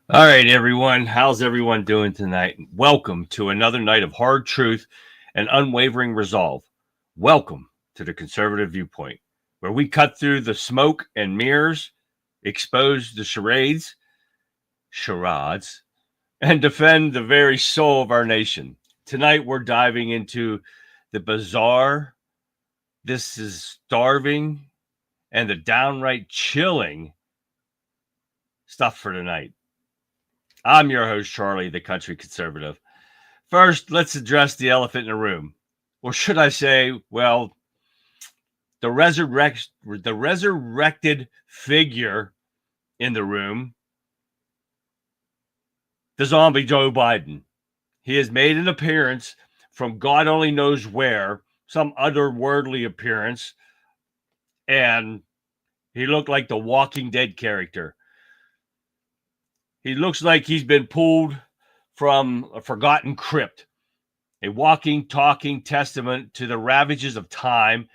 All right, everyone. How's everyone doing tonight? Welcome to another night of hard truth and unwavering resolve. Welcome to the Conservative Viewpoint, where we cut through the smoke and mirrors, expose the charades, and defend the very soul of our nation. Tonight, we're diving into the bizarre, this is starving, and the downright chilling stuff for tonight. I'm your host, Charlie, the country conservative. First, let's address the elephant in the room. Or should I say, well, the resurrected figure in the room, the zombie Joe Biden. He has made an appearance from God only knows where, some otherworldly appearance, and he looked like the Walking Dead character. He looks like he's been pulled from a forgotten crypt, a walking, talking testament to the ravages of time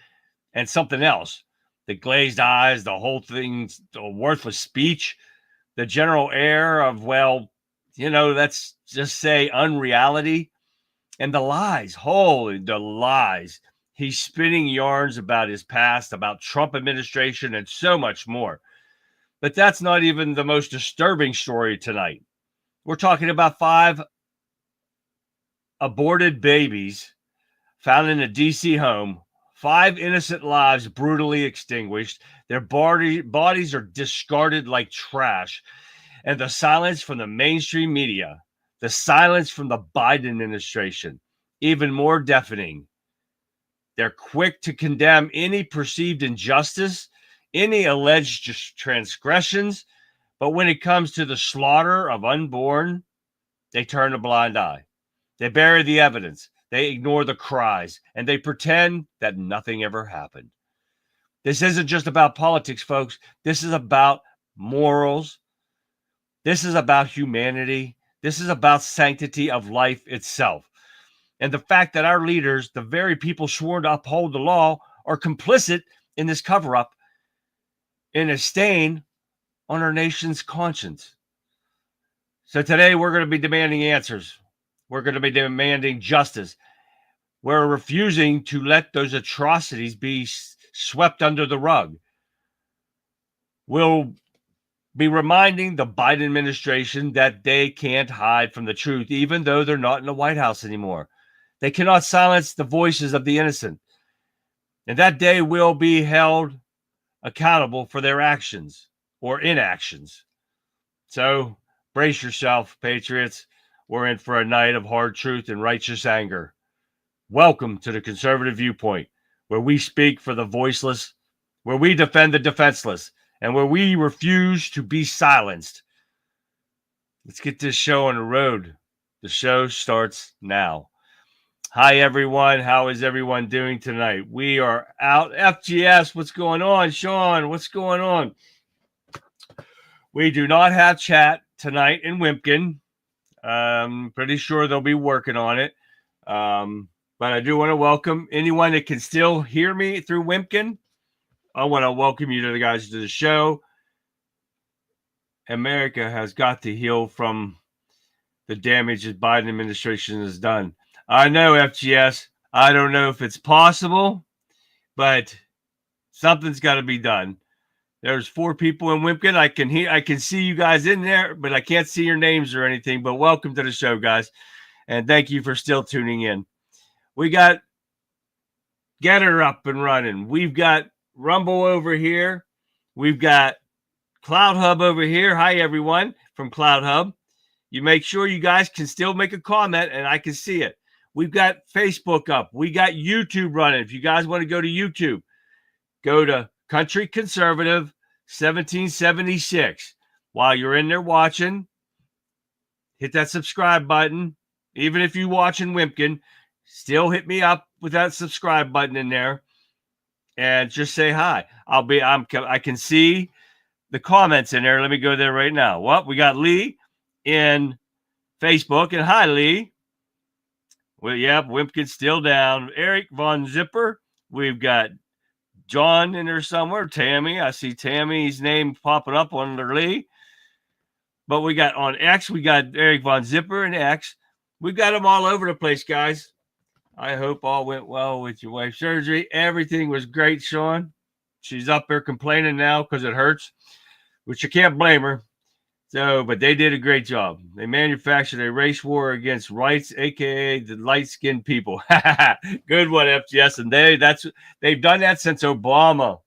and something else. The glazed eyes, the whole thing's a worthless speech, the general air of, well, let's just say unreality, and the lies. Holy, the lies. He's spinning yarns about his past, about Trump administration, and so much more. But that's not even the most disturbing story tonight. We're talking about 5 aborted babies found in a D.C. home, 5 innocent lives brutally extinguished. Their bodies are discarded like trash. And the silence from the mainstream media, the silence from the Biden administration, even more deafening. They're quick to condemn any perceived injustice, any alleged transgressions, but when it comes to the slaughter of unborn, they turn a blind eye. They bury the evidence. They ignore the cries, and they pretend that nothing ever happened. This isn't just about politics, folks. This is about morals. This is about humanity. This is about sanctity of life itself. And the fact that our leaders, the very people sworn to uphold the law, are complicit in this cover-up and a stain on our nation's conscience. So today we're going to be demanding answers. We're going to be demanding justice. We're refusing to let those atrocities be swept under the rug. We'll be reminding the Biden administration that they can't hide from the truth, even though they're not in the White House anymore. They cannot silence the voices of the innocent. And that day will be held accountable for their actions or inactions. So brace yourself, patriots. We're in for a night of hard truth and righteous anger. Welcome to the Conservative Viewpoint, where we speak for the voiceless, where we defend the defenseless, and where we refuse to be silenced. Let's get this show on the road. The show starts now. Hi, everyone. How is everyone doing tonight? We are out. FGS, what's going on? Sean, what's going on? We do not have chat tonight in Wimpkin. Pretty sure they'll be working on it. But I do want to welcome anyone that can still hear me through Wimpkin. I want to welcome you to the show. America has got to heal from the damage the Biden administration has done. I know, FGS. I don't know if it's possible, but something's got to be done. There's 4 people in Wimpkin. I can see you guys in there, but I can't see your names or anything. But welcome to the show, guys. And thank you for still tuning in. We got Getter up and running. We've got Rumble over here. We've got Cloud Hub over here. Hi, everyone from Cloud Hub. You make sure you guys can still make a comment and I can see it. We've got Facebook up. We got YouTube running. If you guys want to go to YouTube, go to Country Conservative 1776. While you're in there watching, hit that subscribe button. Even if you watch in Wimpkin, still hit me up with that subscribe button in there and just say hi. I can see the comments in there. Let me go there right now. Well, we got Lee in Facebook, and hi, Lee. Well, yeah, Wimpkin's still down. Eric Von Zipper. We've got John in there somewhere. Tammy. I see Tammy's name popping up under Lee. But we got on X, we got Eric Von Zipper and X. We've got them all over the place, guys. I hope all went well with your wife's surgery. Everything was great, Sean. She's up there complaining now because it hurts, which you can't blame her. So, but they did a great job. They manufactured a race war against whites, aka the light-skinned people. Good one, FGS. And they've done that since Obama,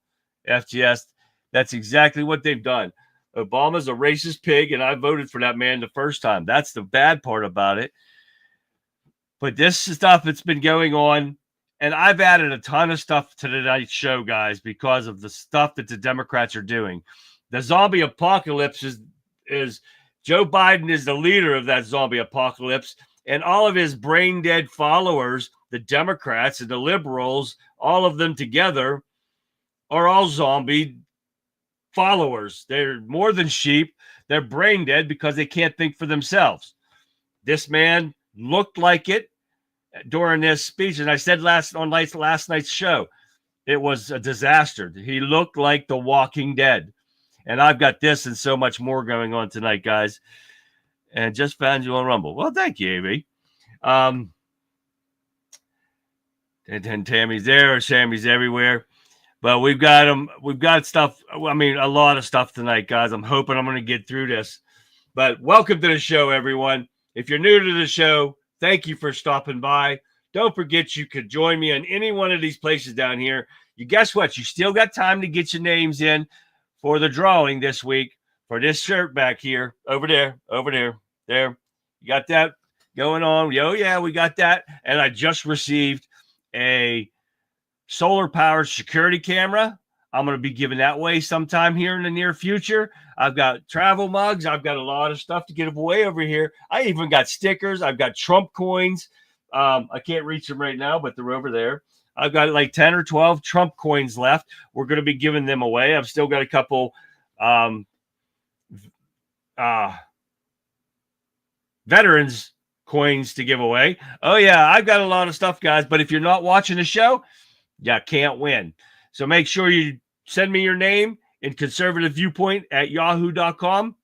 FGS. That's exactly what they've done. Obama's a racist pig, and I voted for that man the first time. That's the bad part about it. But this stuff that's been going on, and I've added a ton of stuff to tonight's show, guys, because of the stuff that the Democrats are doing. The zombie apocalypse is Joe Biden is the leader of that zombie apocalypse, and all of his brain dead followers, the Democrats and the liberals, all of them together are all zombie followers. They're more than sheep. They're brain dead because they can't think for themselves. This man looked like it during this speech, and I said last night's show, it was a disaster. He looked like the Walking Dead. And I've got this and so much more going on tonight, guys. And just found you on Rumble. Well, thank you, AB. And Tammy's there, Sammy's everywhere. But we've got them. We've got stuff. I mean, a lot of stuff tonight, guys. I'm hoping I'm going to get through this. But welcome to the show, everyone. If you're new to the show, thank you for stopping by. Don't forget you could join me on any one of these places down here. You guess what? You still got time to get your names in for the drawing this week for this shirt back here. Over there. There. You got that going on? Oh, yeah, we got that. And I just received a solar-powered security camera. I'm going to be giving that away sometime here in the near future. I've got travel mugs. I've got a lot of stuff to give away over here. I even got stickers. I've got Trump coins. I can't reach them right now, but they're over there. I've got like 10 or 12 Trump coins left. We're going to be giving them away. I've still got a couple veterans coins to give away. Oh, yeah, I've got a lot of stuff, guys. But if you're not watching the show, you can't win. So make sure you send me your name in conservative viewpoint at yahoo.com.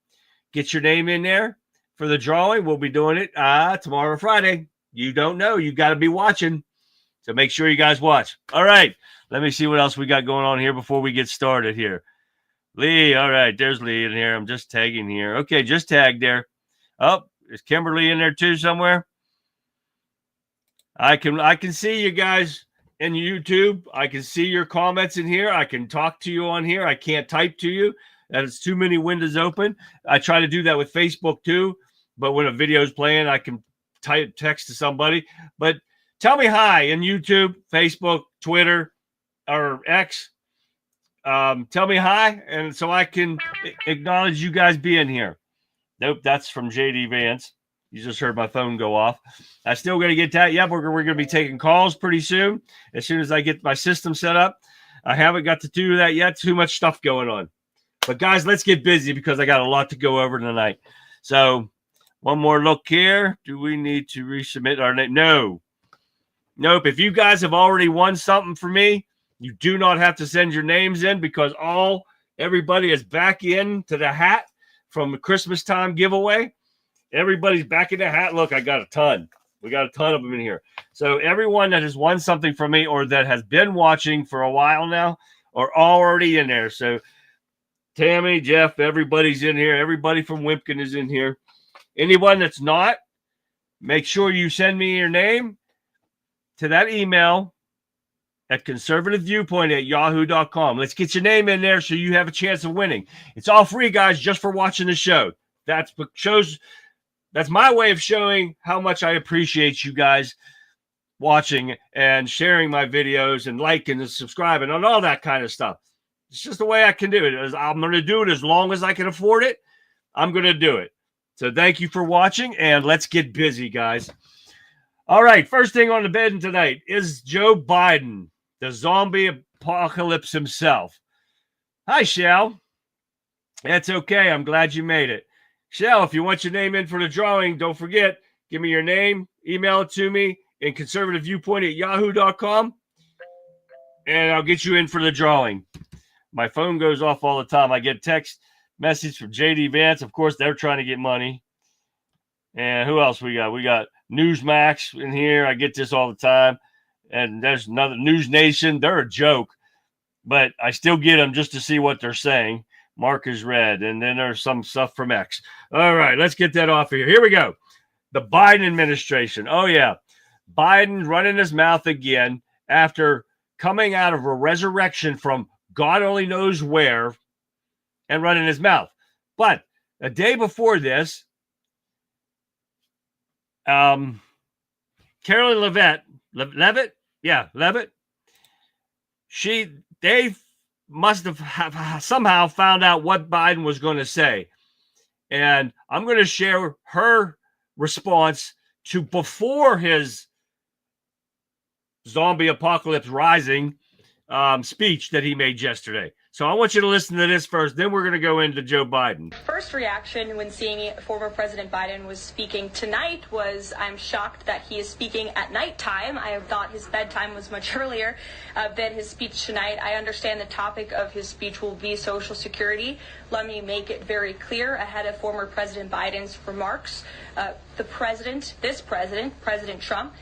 Get your name in there for the drawing. We'll be doing it tomorrow, Friday. You don't know. You got to be watching. So make sure you guys watch. All right. Let me see what else we got going on here before we get started here. Lee. All right. There's Lee in here. I'm just tagging here. Okay. Just tagged there. Oh, is Kimberly in there too somewhere? I can see you guys in YouTube. I can see your comments in here. I can talk to you on here. I can't type to you. There's too many windows open. I try to do that with Facebook too. But when a video is playing, I can type text to somebody. But tell me hi in YouTube, Facebook, Twitter, or X. Tell me hi, and so I can acknowledge you guys being here. Nope, that's from JD Vance. You just heard my phone go off. I still got to get that. Yep, we're going to be taking calls pretty soon as I get my system set up. I haven't got to do that yet. Too much stuff going on. But, guys, let's get busy because I got a lot to go over tonight. So, one more look here. Do we need to resubmit our name? No. Nope. If you guys have already won something for me, you do not have to send your names in because everybody is back into the hat from the Christmas time giveaway. Everybody's back in the hat. Look, I got a ton. We got a ton of them in here. So everyone that has won something from me or that has been watching for a while now are already in there. So Tammy, Jeff, everybody's in here. Everybody from Wimpkin is in here. Anyone that's not, make sure you send me your name to that email at conservativeviewpoint@yahoo.com. Let's get your name in there so you have a chance of winning. It's all free, guys, just for watching the show. That's my way of showing how much I appreciate you guys watching and sharing my videos and liking and subscribing and all that kind of stuff. It's just the way I can do it. I'm going to do it as long as I can afford it. I'm going to do it. So thank you for watching, and let's get busy, guys. All right, first thing on the bed tonight is Joe Biden, the zombie apocalypse himself. Hi, Shell. That's okay. I'm glad you made it. Shell, if you want your name in for the drawing, don't forget, give me your name, email it to me in conservativeviewpoint@yahoo.com, and I'll get you in for the drawing. My phone goes off all the time. I get text. Message from JD Vance. Of course, they're trying to get money. And who else we got? We got Newsmax in here. I get this all the time. And there's another News Nation. They're a joke, but I still get them just to see what they're saying. Mark is red. And then there's some stuff from X. All right, let's get that off of here. Here we go. The Biden administration. Oh, yeah. Biden running his mouth again after coming out of a resurrection from God only knows where and running his mouth. But a day before this, Carolyn Levitt, they must have somehow found out what Biden was going to say. And I'm going to share her response to before his zombie apocalypse rising speech that he made yesterday. So I want you to listen to this first, then we're going to go into Joe Biden. First reaction when seeing former President Biden was speaking tonight was, I'm shocked that he is speaking at nighttime. I thought his bedtime was much earlier than his speech tonight. I understand the topic of his speech will be Social Security. Let me make it very clear ahead of former President Biden's remarks. President Trump,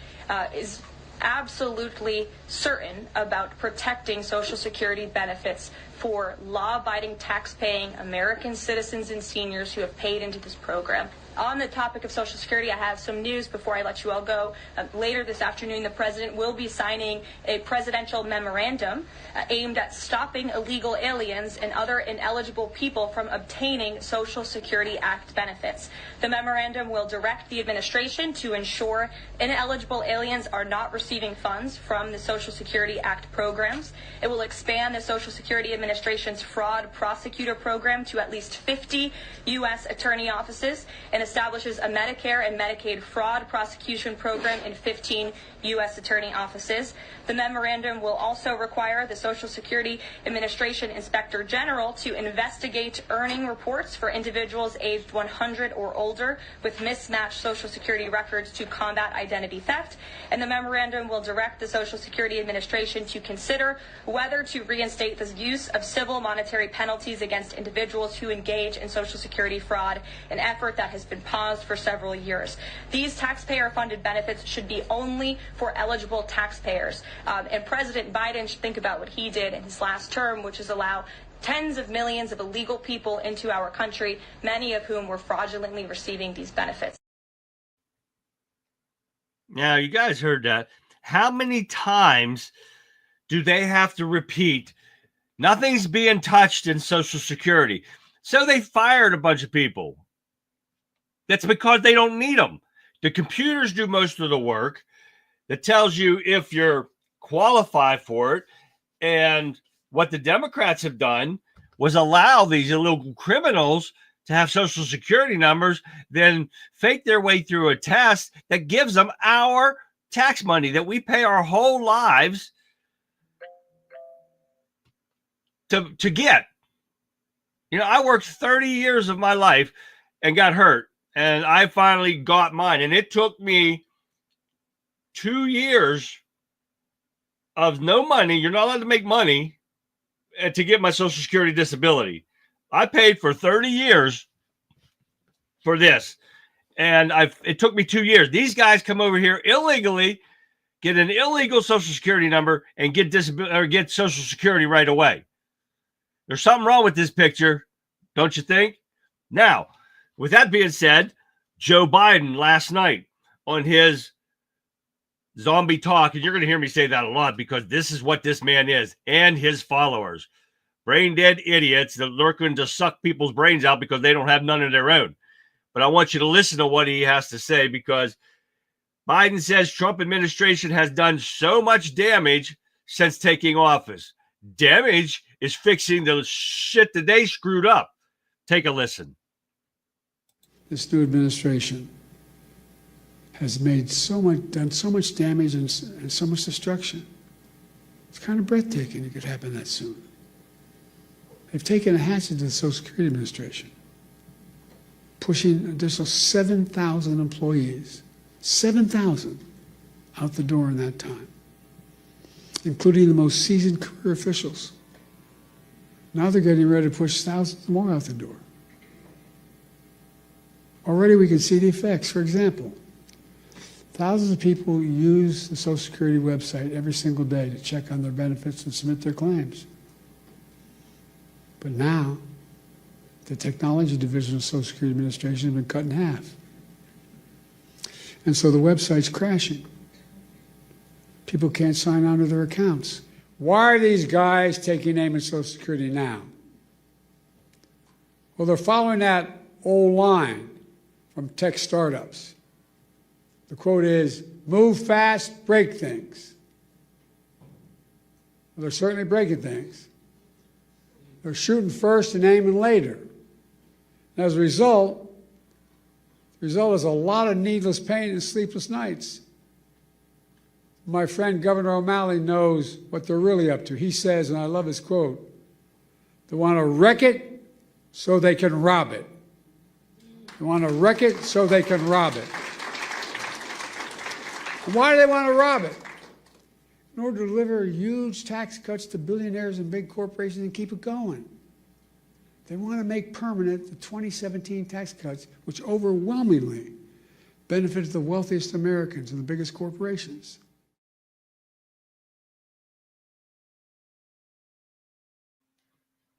is absolutely certain about protecting Social Security benefits for law-abiding, tax-paying American citizens and seniors who have paid into this program. On the topic of Social Security, I have some news before I let you all go. Later this afternoon, the president will be signing a presidential memorandum aimed at stopping illegal aliens and other ineligible people from obtaining Social Security Act benefits. The memorandum will direct the administration to ensure ineligible aliens are not receiving funds from the Social Security Act programs. It will expand the Social Security Administration's fraud prosecutor program to at least 50 U.S. attorney offices and establishes a Medicare and Medicaid fraud prosecution program in 15 U.S. attorney offices. The memorandum will also require the Social Security Administration Inspector General to investigate earning reports for individuals aged 100 or older with mismatched Social Security records to combat identity theft. And the memorandum will direct the Social Security Administration to consider whether to reinstate the use of civil monetary penalties against individuals who engage in Social Security fraud, an effort that has been paused for several years. These taxpayer-funded benefits should be only for eligible taxpayers. And President Biden should think about what he did in his last term, which is allow tens of millions of illegal people into our country, many of whom were fraudulently receiving these benefits. Now, you guys heard that. How many times do they have to repeat, nothing's being touched in Social Security? So they fired a bunch of people. That's because they don't need them. The computers do most of the work that tells you if you're qualified for it. And what the Democrats have done was allow these illegal criminals to have Social Security numbers, then fake their way through a test that gives them our tax money that we pay our whole lives to get. You know, I worked 30 years of my life and got hurt, and I finally got mine. And it took me 2 years of no money. You're not allowed to make money to get my Social Security disability. I paid for 30 years for this, and it took me 2 years. These guys come over here illegally, get an illegal Social Security number, and get disability or get Social Security right away. There's something wrong with this picture, don't you think? Now, with that being said, Joe Biden last night on his zombie talk, and you're going to hear me say that a lot because this is what this man is and his followers. Brain dead idiots that lurking to suck people's brains out because they don't have none of their own. But I want you to listen to what he has to say, because Biden says Trump administration has done so much damage since taking office. Damage is fixing the shit that they screwed up. Take a listen. This new administration has made done so much damage and so much destruction. It's kind of breathtaking it could happen that soon. They've taken a hatchet to the Social Security Administration, pushing an additional 7,000 employees, 7,000 out the door in that time, including the most seasoned career officials. Now they're getting ready to push thousands more out the door. Already we can see the effects. For example, thousands of people use the Social Security website every single day to check on their benefits and submit their claims. But now, the technology division of Social Security Administration has been cut in half. And so the website's crashing. People can't sign on to their accounts. Why are these guys taking aim at Social Security now? Well, they're following that old line from tech startups. The quote is, move fast, break things. Well, they're certainly breaking things. They're shooting first and aiming later. And as a result, the result is a lot of needless pain and sleepless nights. My friend Governor O'Malley knows what they're really up to. He says, and I love his quote, they want to wreck it so they can rob it. They want to wreck it so they can rob it. And why do they want to rob it? In order to deliver huge tax cuts to billionaires and big corporations and keep it going. They want to make permanent the 2017 tax cuts, which overwhelmingly benefited the wealthiest Americans and the biggest corporations.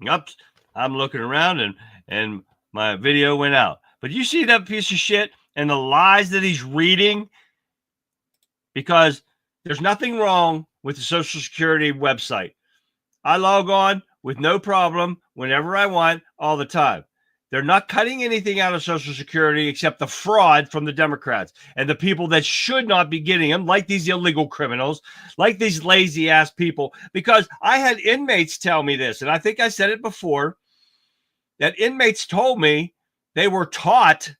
Yep, I'm looking around and my video went out. But you see that piece of shit and the lies that he's reading? Because there's nothing wrong with the Social Security website. I log on with no problem whenever I want, all the time. They're not cutting anything out of Social Security except the fraud from the Democrats and the people that should not be getting them, like these illegal criminals, like these lazy ass people. Because I had inmates tell me this, and I think I said it before, that inmates told me they were taught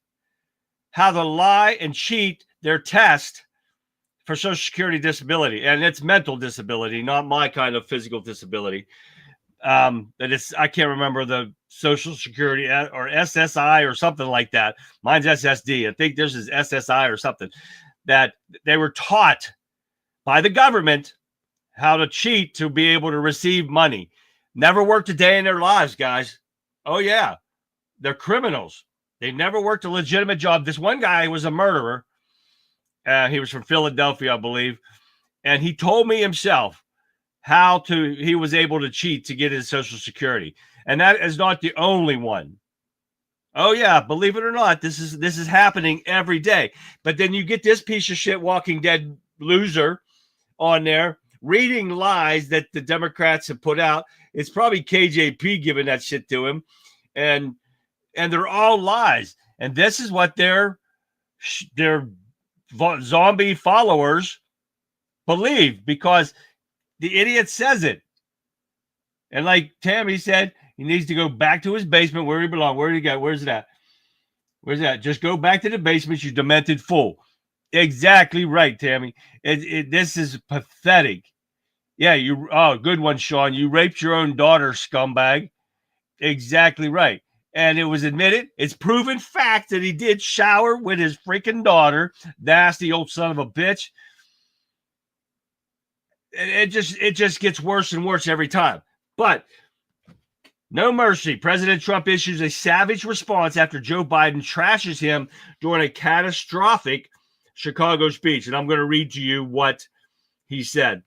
how to lie and cheat their test for Social Security disability. And it's mental disability, not my kind of physical disability. That it's, I can't remember the Social Security or SSI or something like that. Mine's SSD. I think this is SSI or something. That they were taught by the government how to cheat to be able to receive money. Never worked a day in their lives, guys. Oh yeah, they're criminals. They never worked a legitimate job. This one guy was a murderer. He was from Philadelphia, I believe, and he told me himself how he was able to cheat to get his Social Security. And that is not the only one. Oh yeah, believe it or not, this is happening every day. But then you get this piece of shit Walking Dead loser on there reading lies that the Democrats have put out. It's probably KJP giving that shit to him. And they're all lies. And this is what their zombie followers believe, because the idiot says it. And like Tammy said, he needs to go back to his basement where he belongs. Where did he go? Where's that? Where's that? Just go back to the basement, you demented fool. Exactly right, Tammy. This is pathetic. Yeah, good one, Sean. You raped your own daughter, scumbag. Exactly right. And it was admitted, it's proven fact that he did shower with his freaking daughter. Nasty old son of a bitch. It just gets worse and worse every time. But no mercy. President Trump issues a savage response after Joe Biden trashes him during a catastrophic Chicago speech. And I'm going to read to you what he said.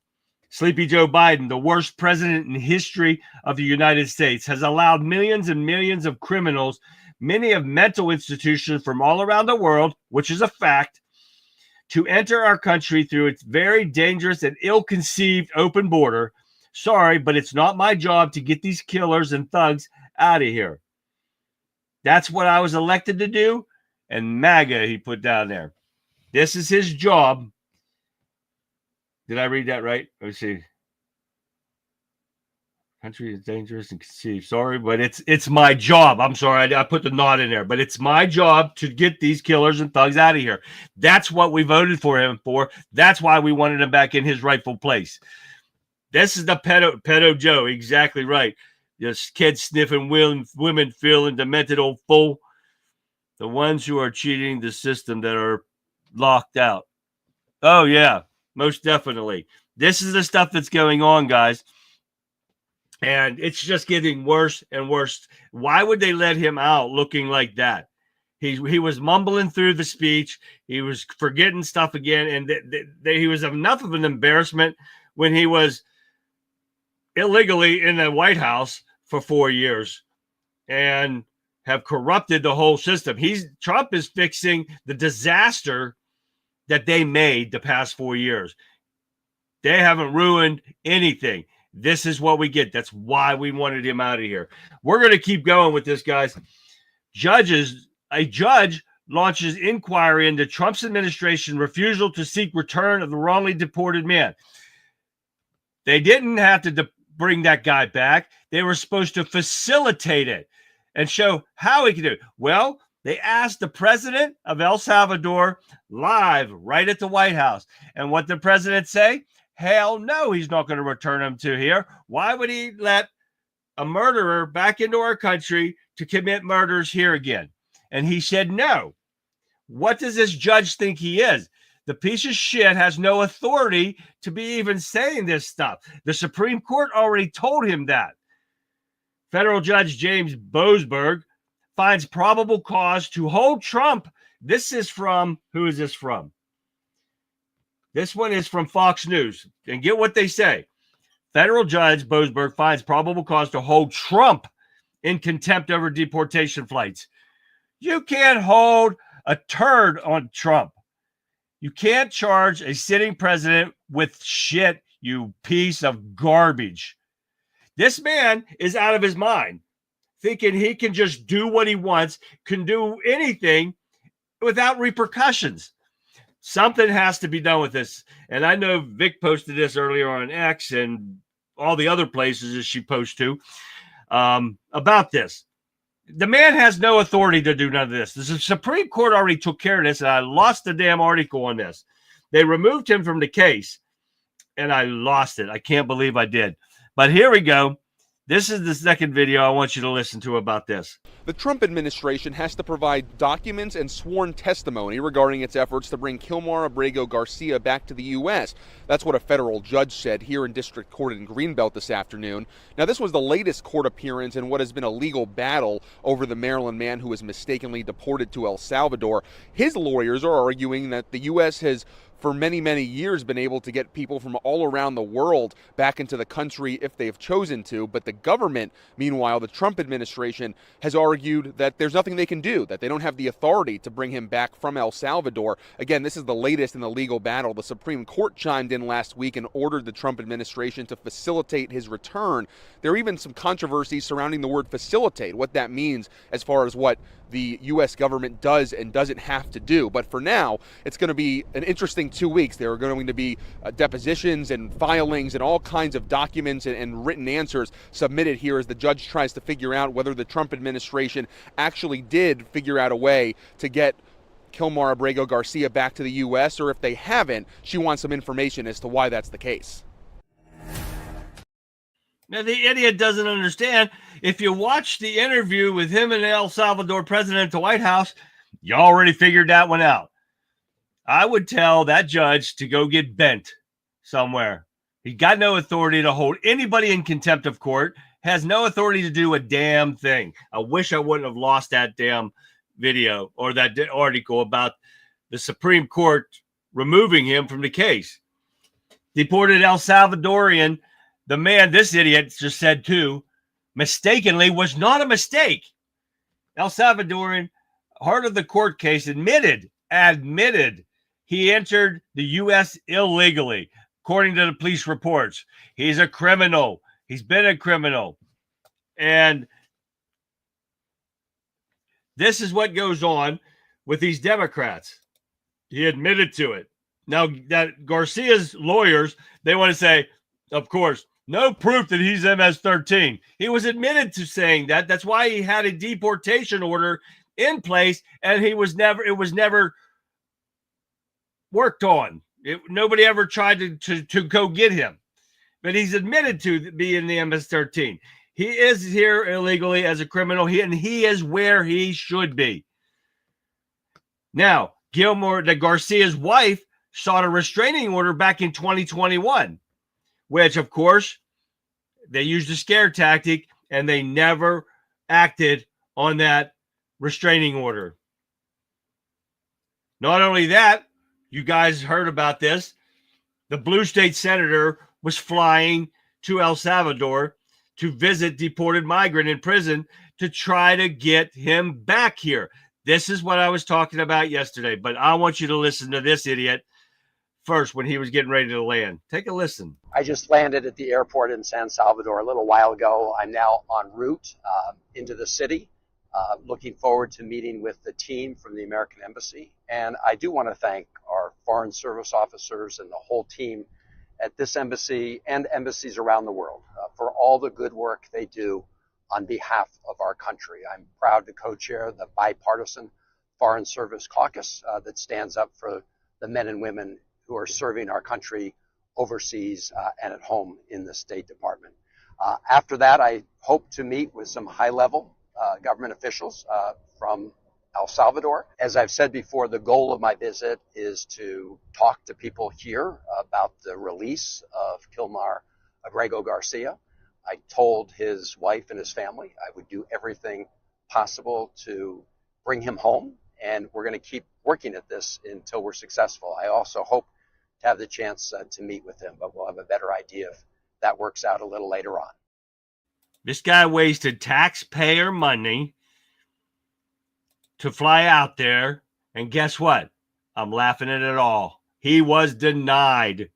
Sleepy Joe Biden, the worst president in history of the United States, has allowed millions and millions of criminals, many of mental institutions from all around the world, which is a fact, to enter our country through its very dangerous and ill-conceived open border. Sorry, but it's not my job to get these killers and thugs out of here. That's what I was elected to do. And MAGA, he put down there. This is his job. Did I read that right? Let me see. Country is dangerous and conceived. Sorry, but it's my job. I'm sorry. I put the not in there, but it's my job to get these killers and thugs out of here. That's what we voted for him for. That's why we wanted him back in his rightful place. This is the pedo Joe. Exactly right. This kid sniffing women feeling demented old fool. The ones who are cheating the system that are locked out. Oh, yeah. Most definitely. This is the stuff that's going on, guys. And it's just getting worse and worse. Why would they let him out looking like that? He was mumbling through the speech. He was forgetting stuff again, and he was enough of an embarrassment when he was illegally in the White House for 4 years and have corrupted the whole system. Trump is fixing the disaster that they made the past 4 years. They haven't ruined anything. This is what we get. That's why we wanted him out of here. We're going to keep going with this, guys. A judge launches inquiry into Trump's administration refusal to seek return of the wrongly deported man. They didn't have to bring that guy back. They were supposed to facilitate it and show how he could do it. Well, they asked the president of El Salvador live right at the White House. And what did the president say? Hell no, he's not going to return him to here. Why would he let a murderer back into our country to commit murders here again? And he said no. What does this judge think he is? The piece of shit has no authority to be even saying this stuff. The Supreme Court already told him that. Federal Judge James Boasberg finds probable cause to hold Trump. This is from, who is this from? This one is from Fox News. And get what they say. Federal Judge Boasberg finds probable cause to hold Trump in contempt over deportation flights. You can't hold a turd on Trump. You can't charge a sitting president with shit, you piece of garbage. This man is out of his mind, thinking he can just do what he wants, can do anything without repercussions. Something has to be done with this. And I know Vic posted this earlier on X and all the other places that she posts to about this. The man has no authority to do none of this. The Supreme Court already took care of this, and I lost the damn article on this. They removed him from the case, and I lost it. I can't believe I did. But here we go. This is the second video I want you to listen to about this. The Trump administration has to provide documents and sworn testimony regarding its efforts to bring Kilmar Abrego Garcia back to the U.S. That's what a federal judge said here in District Court in Greenbelt this afternoon. Now, this was the latest court appearance in what has been a legal battle over the Maryland man who was mistakenly deported to El Salvador. His lawyers are arguing that the U.S. has for many, many years been able to get people from all around the world back into the country if they've chosen to. But the government, meanwhile, the Trump administration, has argued that there's nothing they can do, that they don't have the authority to bring him back from El Salvador. Again, this is the latest in the legal battle. The Supreme Court chimed in last week and ordered the Trump administration to facilitate his return. There are even some controversies surrounding the word facilitate, what that means as far as what the U.S. government does and doesn't have to do. But for now, it's going to be an interesting 2 weeks. There are going to be depositions and filings and all kinds of documents and written answers submitted here as the judge tries to figure out whether the Trump administration actually did figure out a way to get Kilmar Abrego Garcia back to the U.S., or if they haven't, she wants some information as to why that's the case. Now, the idiot doesn't understand. If you watch the interview with him and the El Salvador president at the White House, you already figured that one out. I would tell that judge to go get bent somewhere. He got no authority to hold anybody in contempt of court, has no authority to do a damn thing. I wish I wouldn't have lost that damn video or that article about the Supreme Court removing him from the case. Deported El Salvadorian. The man, this idiot just said too, mistakenly was not a mistake. El Salvadorian, heart of the court case, admitted he entered the U.S. illegally, according to the police reports. He's a criminal. He's been a criminal. And this is what goes on with these Democrats. He admitted to it. Now, that Garcia's lawyers, they want to say, of course, no proof that he's MS-13. He was admitted to saying that. That's why he had a deportation order in place, and it was never worked on. Nobody ever tried to go get him. But he's admitted to being the MS-13. He is here illegally as a criminal, and he is where he should be. Now, Garcia's wife sought a restraining order back in 2021. Which, of course, they used a scare tactic, and they never acted on that restraining order. Not only that, you guys heard about this. The blue state senator was flying to El Salvador to visit deported migrant in prison to try to get him back here. This is what I was talking about yesterday, but I want you to listen to this idiot first when he was getting ready to land. Take a listen. I just landed at the airport in San Salvador a little while ago. I'm now en route into the city, looking forward to meeting with the team from the American Embassy. And I do want to thank our Foreign Service officers and the whole team at this embassy and embassies around the world for all the good work they do on behalf of our country. I'm proud to co-chair the bipartisan Foreign Service Caucus that stands up for the men and women who are serving our country overseas and at home in the State Department. After that, I hope to meet with some high-level government officials from El Salvador. As I've said before, the goal of my visit is to talk to people here about the release of Kilmar Abrego Garcia. I told his wife and his family I would do everything possible to bring him home, and we're going to keep working at this until we're successful. I also hope to have the chance to meet with him, but we'll have a better idea if that works out a little later on. This guy wasted taxpayer money to fly out there, and guess what? I'm laughing at it all. He was denied.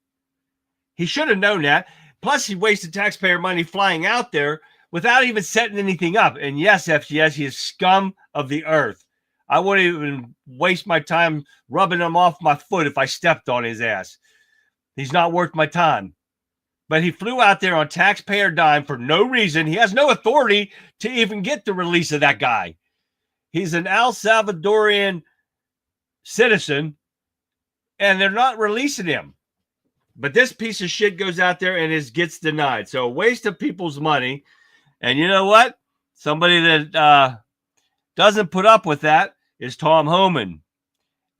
He should have known that. Plus, he wasted taxpayer money flying out there without even setting anything up. And yes, FGS, he is scum of the earth. I wouldn't even waste my time rubbing him off my foot if I stepped on his ass. He's not worth my time. But he flew out there on taxpayer dime for no reason. He has no authority to even get the release of that guy. He's an El Salvadorian citizen, and they're not releasing him. But this piece of shit goes out there and gets denied. So a waste of people's money. And you know what? Somebody that doesn't put up with that is Tom Homan.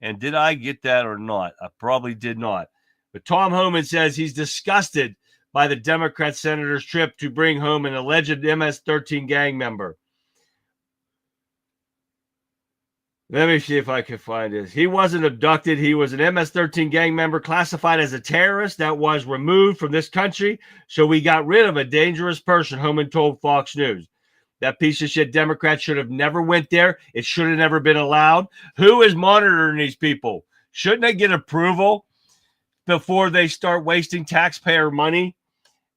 And did I get that or not? I probably did not. But Tom Homan says he's disgusted by the Democrat senator's trip to bring home an alleged MS-13 gang member. Let me see if I can find this. He wasn't abducted. He was an MS-13 gang member classified as a terrorist that was removed from this country. So we got rid of a dangerous person, Homan told Fox News. That piece of shit Democrat should have never went there. It should have never been allowed. Who is monitoring these people? Shouldn't they get approval before they start wasting taxpayer money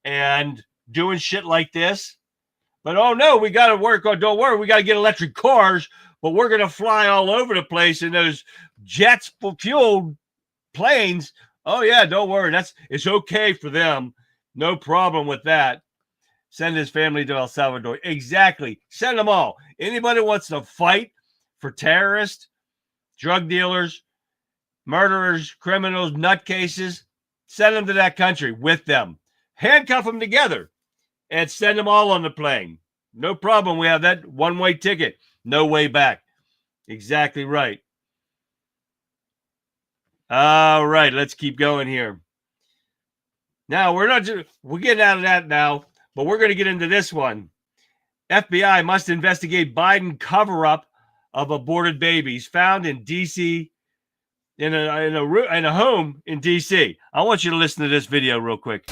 and doing shit like this? But, oh, no, we got to work. Oh, don't worry. We got to get electric cars. But we're going to fly all over the place in those jet-fueled planes. Oh, yeah, don't worry. It's okay for them. No problem with that. Send his family to El Salvador. Exactly. Send them all. Anybody wants to fight for terrorists, drug dealers, murderers, criminals, nutcases, send them to that country with them. Handcuff them together and send them all on the plane. No problem. We have that one-way ticket. No way back. Exactly right. All right, let's keep going here. Now, we're getting out of that now, but we're going to get into this one. FBI must investigate Biden cover-up of aborted babies found in D.C. in a home in D.C. I want you to listen to this video real quick.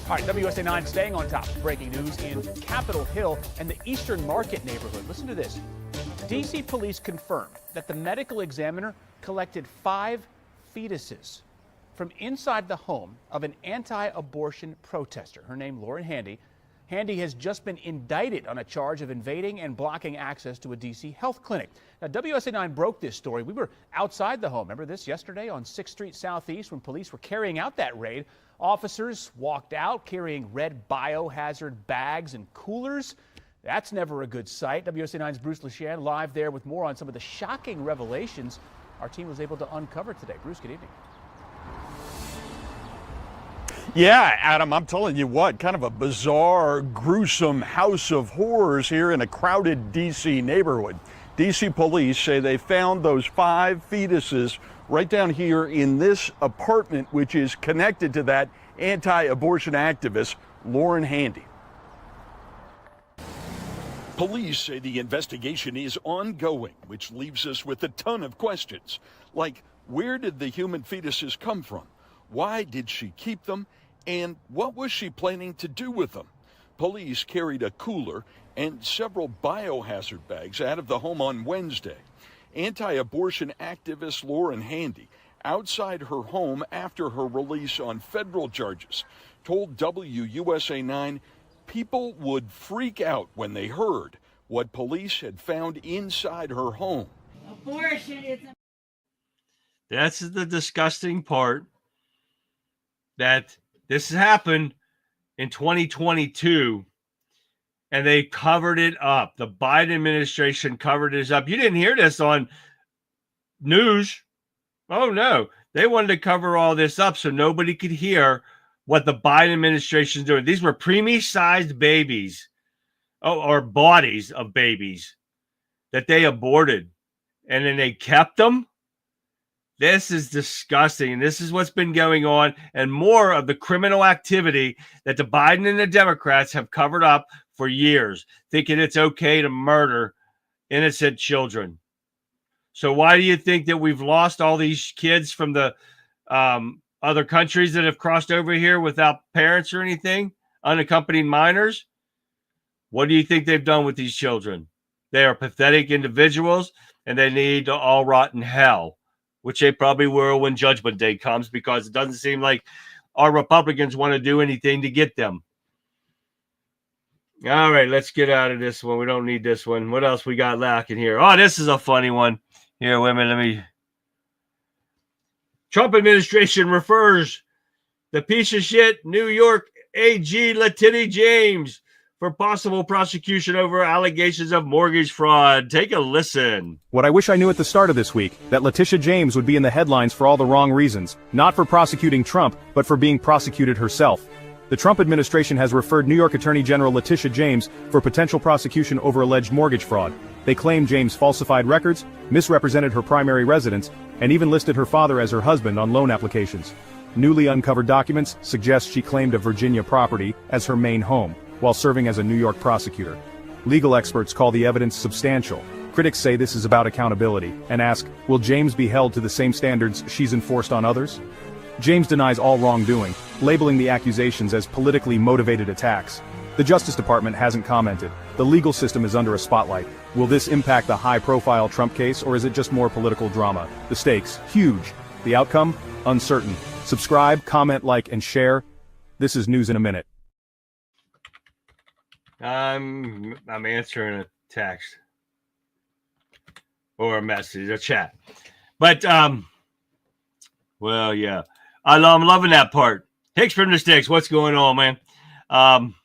All right, WSA 9 staying on top. Breaking news in Capitol Hill and the Eastern Market neighborhood. Listen to this. D.C. police confirmed that the medical examiner collected 5 fetuses from inside the home of an anti-abortion protester. Her name, Lauren Handy. Handy has just been indicted on a charge of invading and blocking access to a D.C. health clinic. Now, WSA 9 broke this story. We were outside the home. Remember this yesterday on 6th Street Southeast when police were carrying out that raid. Officers walked out carrying red biohazard bags and coolers. That's never a good sight. WSA 9's Bruce LeShan live there with more on some of the shocking revelations our team was able to uncover today. Bruce, good evening. Yeah, Adam, I'm telling you what, kind of a bizarre, gruesome house of horrors here in a crowded D.C. neighborhood. D.C. police say they found those 5 fetuses right down here in this apartment, which is connected to that anti-abortion activist, Lauren Handy. Police say the investigation is ongoing, which leaves us with a ton of questions. Like, Where did the human fetuses come from? Why did she keep them? And what was she planning to do with them? Police carried a cooler and several biohazard bags out of the home on Wednesday. Anti-abortion activist Lauren Handy, outside her home after her release on federal charges, told WUSA 9 people would freak out when they heard what police had found inside her home. Abortion is a... That's the disgusting part, that this happened in 2022 and they covered it up. The Biden administration covered this up. You didn't hear this on news. Oh, no. They wanted to cover all this up so nobody could hear what the Biden administration is doing. These were preemie-sized babies, or bodies of babies that they aborted, and then they kept them. This is disgusting, and this is what's been going on, and more of the criminal activity that the Biden and the Democrats have covered up for years, thinking it's okay to murder innocent children. So why do you think that we've lost all these kids from the other countries that have crossed over here without parents or anything, unaccompanied minors? What do you think they've done with these children? They are pathetic individuals, and they need to all rot in hell, which they probably will when Judgment Day comes, because it doesn't seem like our Republicans want to do anything to get them. All right, let's get out of this one. We don't need this one. What else we got lacking here? Oh, this is a funny one. Here, wait a minute. Trump administration refers the piece of shit New York AG Letitia James for possible prosecution over allegations of mortgage fraud. Take a listen. What I wish I knew at the start of this week, that Letitia James would be in the headlines for all the wrong reasons, not for prosecuting Trump, but for being prosecuted herself. The Trump administration has referred New York Attorney General Letitia James for potential prosecution over alleged mortgage fraud. They claim James falsified records, misrepresented her primary residence, and even listed her father as her husband on loan applications. Newly uncovered documents suggest she claimed a Virginia property as her main home, while serving as a New York prosecutor. Legal experts call the evidence substantial. Critics say this is about accountability, and ask, will James be held to the same standards she's enforced on others? James denies all wrongdoing, labeling the accusations as politically motivated attacks. The Justice Department hasn't commented. The legal system is under a spotlight. Will this impact the high-profile Trump case, or is it just more political drama? The stakes, huge. The outcome, uncertain. Subscribe, comment, like, and share. This is News in a Minute. I'm answering a text or a message, a chat. But, well, yeah. I'm loving that part. Hicks from the Sticks, what's going on, man? I'm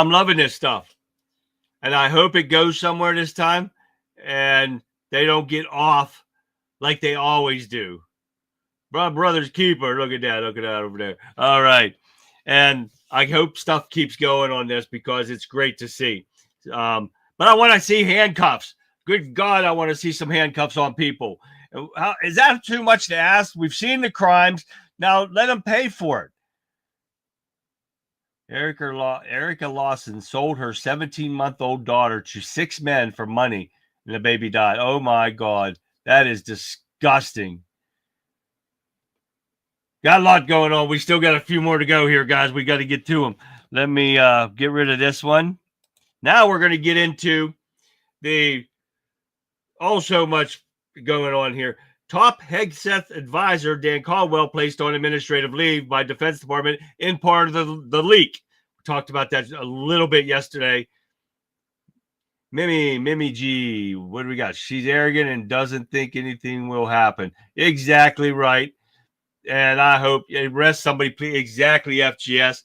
loving this stuff. And I hope it goes somewhere this time and they don't get off like they always do. Brother's keeper. Look at that over there. All right. And I hope stuff keeps going on this because it's great to see. But I want to see handcuffs. Good God, I want to see some handcuffs on people. Is that too much to ask? We've seen the crimes. Now let them pay for it. Erica Lawson sold her 17-month-old daughter to 6 men for money, and the baby died. Oh, my God. That is disgusting. Got a lot going on. We still got a few more to go here, guys. We got to get to them. Let me get rid of this one. Now we're going to get into the so much going on here. Top Hegseth advisor Dan Caldwell placed on administrative leave by Defense Department in part of the leak. We talked about that a little bit yesterday. Mimi G, what do we got? She's arrogant and doesn't think anything will happen. Exactly right. And I hope arrest somebody, please. Exactly, FGS.